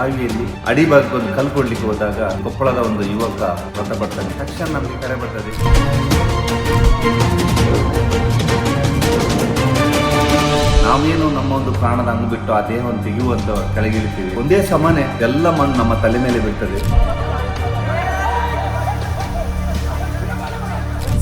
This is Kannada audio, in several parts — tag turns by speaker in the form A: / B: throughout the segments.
A: ಬಾವಿಯಲ್ಲಿ ಅಡಿಭಾಗಕ್ಕೊಂದು ಕಲ್ಲು ಕೊಡ್ಲಿಕ್ಕೆ ಹೋದಾಗ ಕೊಪ್ಪಳದ ಒಂದು ಯುವಕ ಮೃತಪಡ್ತಾನೆ. ತಕ್ಷಣ ನಮಗೆ ಕರೆ ಬರ್ತದೆ. ನಾವೇನು ನಮ್ಮ ಒಂದು ಪ್ರಾಣದ ಅಂಗು ಬಿಟ್ಟು ಆ ದೇಹವನ್ನು ತೆಗೆಯುವಂತ ಕೆಳಗಿಳಿತೀವಿ. ಒಂದೇ ಸಮಾನೆ ಎಲ್ಲ ಮಣ್ಣು ನಮ್ಮ ತಲೆ ಮೇಲೆ ಬೀಳ್ತದೆ.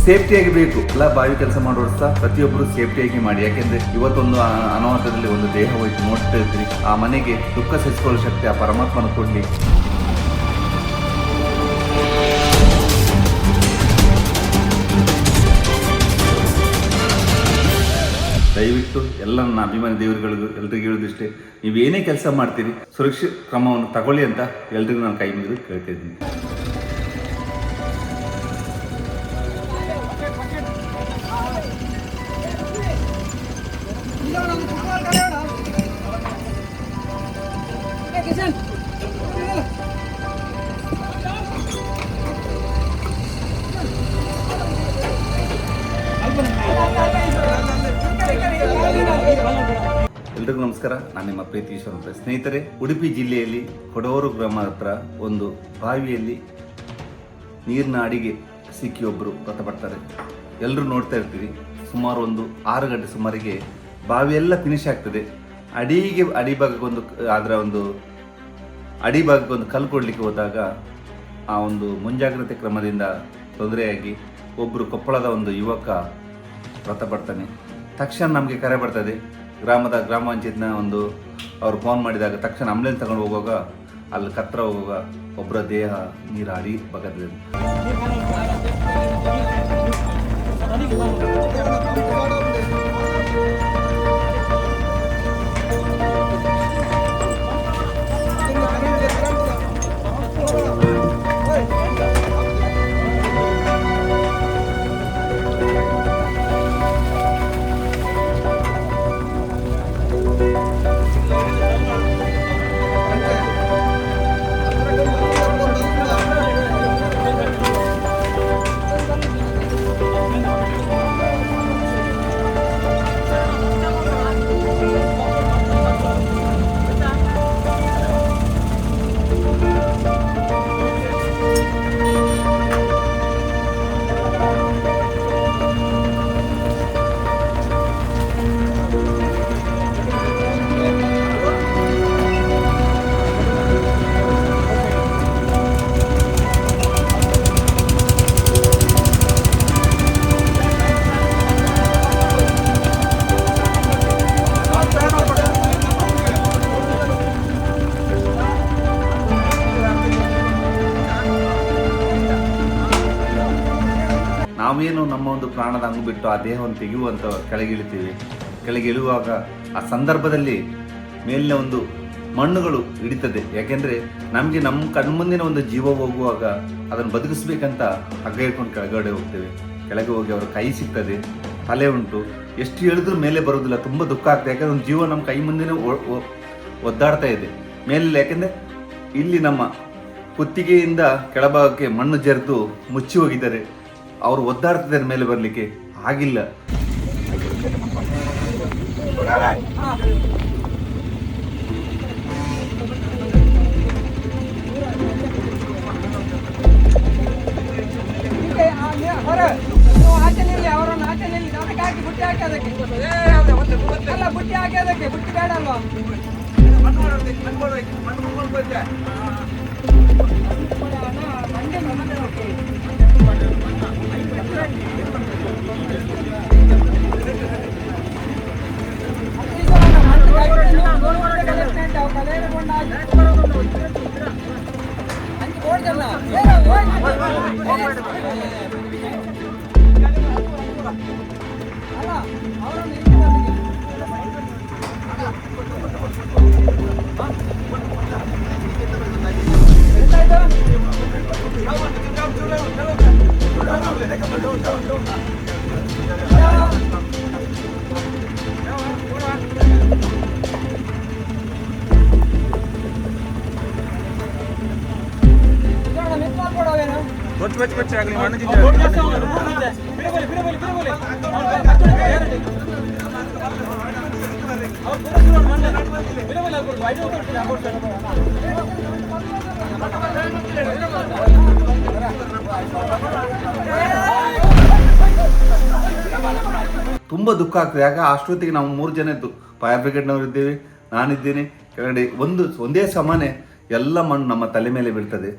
A: ಸೇಫ್ಟಿಯಾಗಿ ಬೇಕು. ಎಲ್ಲ ಬಾವಿ ಕೆಲಸ ಮಾಡೋರು ಸಹ ಪ್ರತಿಯೊಬ್ಬರು ಸೇಫ್ಟಿಯಾಗಿ ಮಾಡಿ. ಯಾಕೆಂದ್ರೆ ಇವತ್ತೊಂದು ಅನಾಹುತದಲ್ಲಿ ಒಂದು ದೇಹ ಹೋಯ್ತು ನೋಡ್ತಾ ಇದ್ರಿ. ಆ ಮನೆಗೆ ದುಃಖ ಸಹಿಸಿಕೊಳ್ಳೋ ಶಕ್ತಿ ಆ ಪರಮಾತ್ಮನ ಕೊಡ್ಲಿ. ದಯವಿಟ್ಟು ಎಲ್ಲ ನನ್ನ ಅಭಿಮಾನಿ ದೇವರುಗಳಿಗೂ ಎಲ್ರಿಗೂ ಹೇಳೋದಿಷ್ಟೇ, ನೀವೇನೇ ಕೆಲಸ ಮಾಡ್ತೀರಿ ಸುರಕ್ಷಿತ ಕ್ರಮವನ್ನು ತಗೊಳ್ಳಿ ಅಂತ ಎಲ್ರಿಗೂ ನಾನು ಕೈ ಮುಗಿದು ಕೇಳ್ತಾ ಇದ್ದೀನಿ. ಎಲ್ರಿಗೂ ನಮಸ್ಕಾರ. ನಾನು ನಿಮ್ಮ ಪ್ರೀತಿ ಈಶ್ವರ. ಸ್ನೇಹಿತರೆ, ಉಡುಪಿ ಜಿಲ್ಲೆಯಲ್ಲಿ ಕೊಡವರು ಗ್ರಾಮ ಹತ್ರ ಒಂದು ಬಾವಿಯಲ್ಲಿ ನೀರಿನ ಅಡಿಗೆ ಸಿಕ್ಕಿ ಒಬ್ಬರು ಮೃತಪಡ್ತಾರೆ. ಎಲ್ಲರೂ ನೋಡ್ತಾ ಇರ್ತೀವಿ. ಸುಮಾರು ಒಂದು 6 ಗಂಟೆ ಸುಮಾರಿಗೆ ಬಾವಿಯೆಲ್ಲ ಫಿನಿಶ್ ಆಗ್ತದೆ. ಅಡಿಭಾಗಕ್ಕೊಂದು ಕಲ್ಲು ಕೊಡಲಿಕ್ಕೆ ಹೋದಾಗ ಆ ಒಂದು ಮುಂಜಾಗ್ರತೆ ಕ್ರಮದಿಂದ ತೊಂದರೆಯಾಗಿ ಒಬ್ಬರು ಕೊಪ್ಪಳದ ಒಂದು ಯುವಕ ಮೃತಪಡ್ತಾನೆ. ತಕ್ಷಣ ನಮಗೆ ಕರೆ ಬರ್ತದೆ. ಗ್ರಾಮ ಪಂಚಾಯತ್ನ ಅವ್ರು ಫೋನ್ ಮಾಡಿದಾಗ ತಕ್ಷಣ ಆಂಬುಲೆನ್ಸ್ ತಗೊಂಡು ಹೋಗುವಾಗ ಅಲ್ಲಿ ಕತ್ರ ಹೋಗುವಾಗ ಒಬ್ಬರ ದೇಹ ನೀರು ಅಡಿ ಭಾಗದಲ್ಲಿ. ನಾವೇನು ನಮ್ಮ ಒಂದು ಪ್ರಾಣದ ಅಂಗು ಬಿಟ್ಟು ಆ ದೇಹವನ್ನು ತೆಗೆಯುವಂತ ಕೆಳಗೆ ಇಳುವಾಗ ಆ ಸಂದರ್ಭದಲ್ಲಿ ಮೇಲಿನ ಒಂದು ಮಣ್ಣುಗಳು ಹಿಡಿತದೆ. ಯಾಕೆಂದ್ರೆ ನಮಗೆ ನಮ್ಮ ಕಣ್ಮುಂದಿನ ಒಂದು ಜೀವ ಹೋಗುವಾಗ ಅದನ್ನು ಬದುಕಿಸ್ಬೇಕಂತ ಹಗ್ಗ ಇಟ್ಕೊಂಡು ಕೆಳಗಡೆ ಹೋಗ್ತೇವೆ. ಕೆಳಗೆ ಹೋಗಿ ಅವರ ಕೈ ಸಿಗ್ತದೆ, ತಲೆ ಉಂಟು, ಎಷ್ಟು ಹೇಳಿದ್ರು ಮೇಲೆ ಬರೋದಿಲ್ಲ. ತುಂಬ ದುಃಖ ಆಗ್ತದೆ. ಯಾಕಂದ್ರೆ ಒಂದು ಜೀವ ನಮ್ಮ ಕೈ ಮುಂದಿನ ಒದ್ದಾಡ್ತಾ ಇದೆ ಮೇಲೆ. ಯಾಕೆಂದ್ರೆ ಇಲ್ಲಿ ನಮ್ಮ ಕುತ್ತಿಗೆಯಿಂದ ಕೆಳಭಾಗಕ್ಕೆ ಮಣ್ಣು ಜರಿದು ಮುಚ್ಚಿ ಹೋಗಿದ್ದಾರೆ. ಅವರು ಒದ್ದಾಡ್ತಿದ್ದಾರೆ ಮೇಲೆ ಬರಲಿಕ್ಕೆ ಆಗಿಲ್ಲ.
B: ಬುಟ್ಟಿ ಹಾಕೋದಕ್ಕೆ ಬುಟ್ಟಿ ಬೇಡ ಅಲ್ವಾ?
C: बच्चे अगली मारने की जगह
A: ತುಂಬ ದುಃಖ ಆಗ್ತದೆ. ಯಾಕೆ ಅಷ್ಟೊತ್ತಿಗೆ ನಾವು 3 ಜನ ಇದ್ದು, ಫೈರ್ ಬ್ರಿಗೇಡ್ನವರು ಇದ್ದೇವೆ, ನಾನಿದ್ದೇನೆ ಕೆಳಗಡೆ. ಒಂದೇ ಸಮಾನೆ ಎಲ್ಲ ಮಣ್ಣು ನಮ್ಮ ತಲೆ ಮೇಲೆ ಬೀಳ್ತದೆ.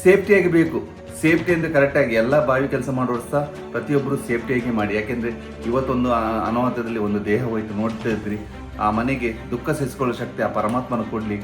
A: ಸೇಫ್ಟಿಯಾಗಿ ಬೇಕು. ಸೇಫ್ಟಿ ಅಂದರೆ ಕರೆಕ್ಟಾಗಿ ಎಲ್ಲ ಬಾವಿ ಕೆಲಸ ಮಾಡೋರು ಸಹ ಪ್ರತಿಯೊಬ್ಬರು ಸೇಫ್ಟಿಯಾಗಿ ಮಾಡಿ. ಯಾಕೆಂದರೆ ಇವತ್ತೊಂದು ಅನಾಹುತದಲ್ಲಿ ಒಂದು ದೇಹ ಹೋಯ್ತು, ನೋಡ್ತಾ ಇದ್ರಿ. ಆ ಮನೆಗೆ ದುಃಖ ಸಹಿಸಿಕೊಳ್ಳೋ ಶಕ್ತಿ ಆ ಪರಮಾತ್ಮನ ಕೊಡಲಿ.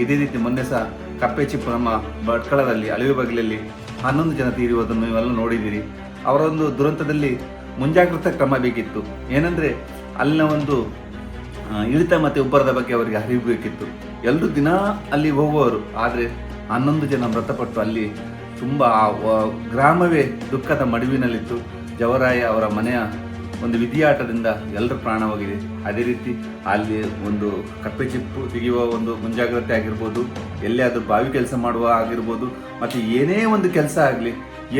A: ಇದೇ ರೀತಿ ಮೊನ್ನೆ ಸಹ ಕಪ್ಪೆ ಚಿಪ್ಪು ನಮ್ಮ ಭಟ್ಕಳದಲ್ಲಿ ಅಳಿವೆ ಬಗಲಲ್ಲಿ 11 ಜನ ತೀರಿರುವುದನ್ನು ನೀವೆಲ್ಲ ನೋಡಿದ್ದೀರಿ. ಅವರೊಂದು ದುರಂತದಲ್ಲಿ ಮುಂಜಾಗ್ರತಾ ಕ್ರಮ ಬೇಕಿತ್ತು. ಏನಂದರೆ ಅಲ್ಲಿನ ಒಂದು ಇಳಿತ ಮತ್ತು ಉಬ್ಬರದ ಬಗ್ಗೆ ಅವರಿಗೆ ಅರಿವು ಬೇಕಿತ್ತು. ಎಲ್ಲರೂ ದಿನ ಅಲ್ಲಿ ಹೋಗುವವರು, ಆದರೆ 11 ಜನ ಮೃತಪಟ್ಟು ಅಲ್ಲಿ ತುಂಬ ಗ್ರಾಮವೇ ದುಃಖದ ಮಡುವಿನಲ್ಲಿತ್ತು. ಜವರಾಯ ಅವರ ಮನೆಯ ಒಂದು ವಿಧಿಯಾಟದಿಂದ ಎಲ್ಲರ ಪ್ರಾಣವಾಗಿದೆ. ಅದೇ ರೀತಿ ಅಲ್ಲಿ ಒಂದು ಕಪ್ಪೆ ಚಿಪ್ಪು ತೆಗೆಯುವ ಒಂದು ಮುಂಜಾಗ್ರತೆ ಆಗಿರ್ಬೋದು, ಎಲ್ಲಿಯಾದರೂ ಬಾವಿ ಕೆಲಸ ಮಾಡುವ ಆಗಿರ್ಬೋದು, ಮತ್ತು ಏನೇ ಒಂದು ಕೆಲಸ ಆಗಲಿ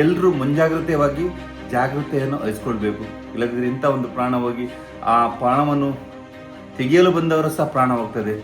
A: ಎಲ್ಲರೂ ಮುಂಜಾಗ್ರತೆಯಾಗಿ ಜಾಗೃತೆಯನ್ನು ವಹಿಸ್ಕೊಳ್ಬೇಕು. ಇಲ್ಲದಿದ್ದರೆ ಇಂಥ ಒಂದು ಪ್ರಾಣ ಹೋಗಿ ಆ ಪ್ರಾಣವನ್ನು ತೆಗೆಯಲು ಬಂದವರು ಸಹ ಪ್ರಾಣ ಹೋಗ್ತದೆ.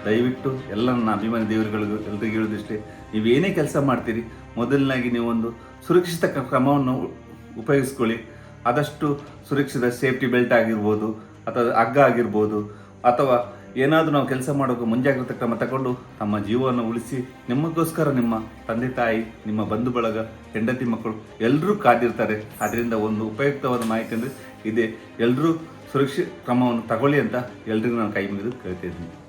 A: ದಯವಿಟ್ಟು ಎಲ್ಲ ನನ್ನ ಅಭಿಮಾನಿ ದೇವರುಗಳಿಗೂ ಎಲ್ರಿಗೂ ಹೇಳೋದಿಷ್ಟೇ, ನೀವೇನೇ ಕೆಲಸ ಮಾಡ್ತೀರಿ ಮೊದಲನಾಗಿ ನೀವೊಂದು ಸುರಕ್ಷಿತ ಕ್ರಮವನ್ನು ಉಪಯೋಗಿಸ್ಕೊಳ್ಳಿ. ಆದಷ್ಟು ಸುರಕ್ಷಿತ ಸೇಫ್ಟಿ ಬೆಲ್ಟ್ ಆಗಿರ್ಬೋದು, ಅಥವಾ ಹಗ್ಗ ಆಗಿರ್ಬೋದು, ಅಥವಾ ಏನಾದರೂ ನಾವು ಕೆಲಸ ಮಾಡೋಕೆ ಮುಂಜಾಗ್ರತೆ ಕ್ರಮ ತಗೊಂಡು ನಮ್ಮ ಜೀವವನ್ನು ಉಳಿಸಿ, ನಿಮಗೋಸ್ಕರ ನಿಮ್ಮ ತಂದೆ ತಾಯಿ, ನಿಮ್ಮ ಬಂಧು ಬಳಗ, ಹೆಂಡತಿ ಮಕ್ಕಳು ಎಲ್ಲರೂ ಕಾದಿರ್ತಾರೆ. ಅದರಿಂದ ಒಂದು ಉಪಯುಕ್ತವಾದ ಮಾಹಿತಿ ಅಂದರೆ ಇದೇ. ಎಲ್ಲರೂ ಸುರಕ್ಷಿತ ಕ್ರಮವನ್ನು ತಗೊಳ್ಳಿ ಅಂತ ಎಲ್ರಿಗೂ ನಾನು ಕೈ ಮುಗಿದು ಕೇಳ್ತಿದ್ದೀನಿ.